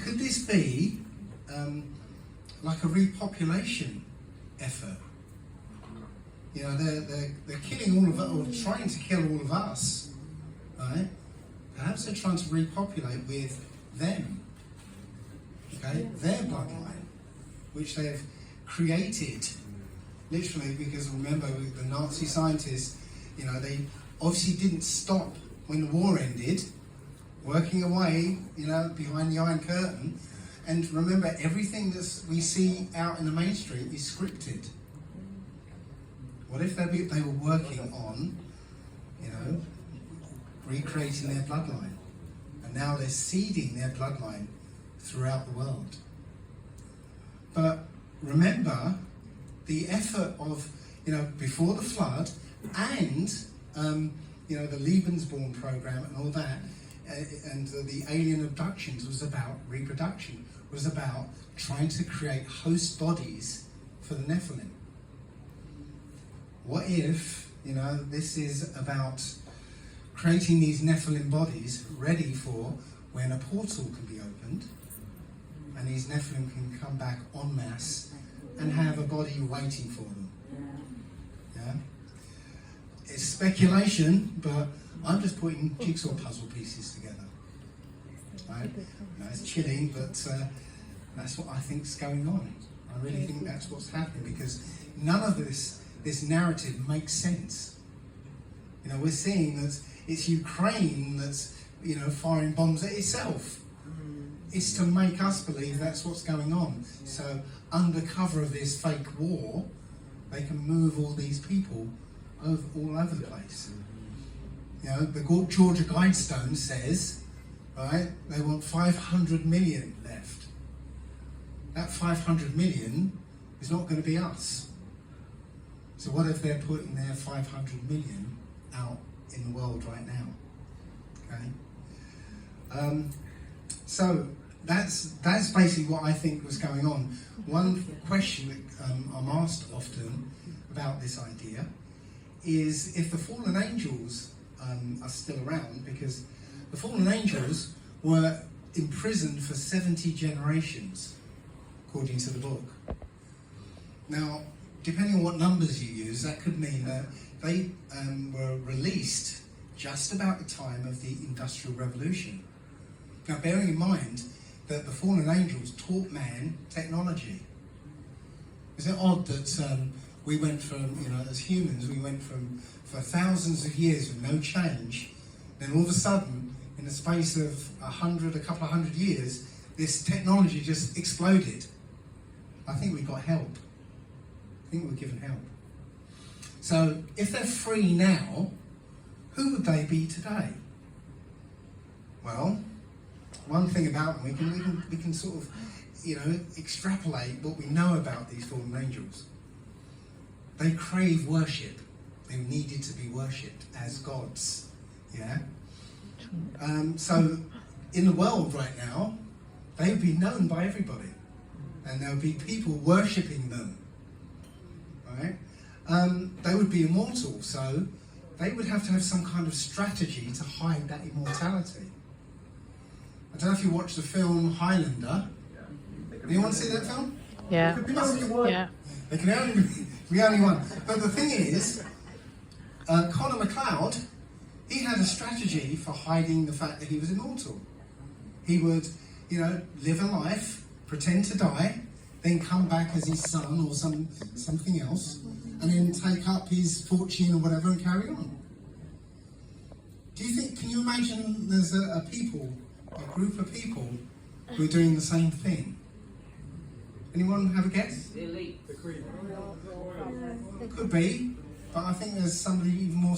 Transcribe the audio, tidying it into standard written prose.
Could this be like a repopulation effort? You know, they're killing all of us, or trying to kill all of us, right? Perhaps they're trying to repopulate with them, okay? Their bloodline, which they've created, literally, because remember, the Nazi scientists, you know, they obviously didn't stop when the war ended, working away, you know, behind the Iron Curtain. And remember, everything that we see out in the mainstream is scripted. What if they were working on, you know, recreating their bloodline? And now they're seeding their bloodline throughout the world. But remember, the effort of, you know, before the flood and, you know, the Lebensborn program and all that, and the alien abductions was about reproduction, was about trying to create host bodies for the Nephilim. What if, you know, this is about creating these Nephilim bodies ready for when a portal can be opened and these Nephilim can come back en masse and have a body waiting for them? Yeah? It's speculation, but I'm just putting jigsaw puzzle pieces together. Right? No, it's chilling, but that's what I think's going on. I really think that's what's happening, because none of this narrative makes sense. You know, we're seeing that it's Ukraine that's, you know, firing bombs at itself. It's to make us believe that's what's going on. So under cover of this fake war, they can move all these people all over the place. You know, the Georgia Guidestone says, right, they want 500 million left. That 500 million is not going to be us. So what if they're putting their 500 million out in the world right now? Okay. So that's basically what I think was going on. One question that I'm asked often about this idea is if the fallen angels are still around, because the fallen angels were imprisoned for 70 generations, according to the book. Now, depending on what numbers you use, that could mean that they were released just about the time of the Industrial Revolution. Now, bearing in mind that the fallen angels taught man technology. Is it odd that we went from, you know, as humans, we went from, for thousands of years with no change, then all of a sudden, in the space of a couple of hundred years, this technology just exploded. I think we got help. I think we were given help. So, if they're free now, who would they be today? Well, one thing about them, we can sort of, you know, extrapolate what we know about these fallen angels. They crave worship. They needed to be worshipped as gods. Yeah. So, in the world right now, they would be known by everybody, and there would be people worshipping them. Right? They would be immortal, so they would have to have some kind of strategy to hide that immortality. I don't know if you watched the film Highlander. Anyone see that film? Yeah. There could be only one. Yeah. There can only be only one. But the thing is, Connor McLeod, he had a strategy for hiding the fact that he was immortal. He would, you know, live a life, pretend to die, then come back as his son or something else, and then take up his fortune or whatever and carry on. Do you think, can you imagine there's a group of people who are doing the same thing? Anyone have a guess? The elite. The Creed. Could be, but I think there's somebody even more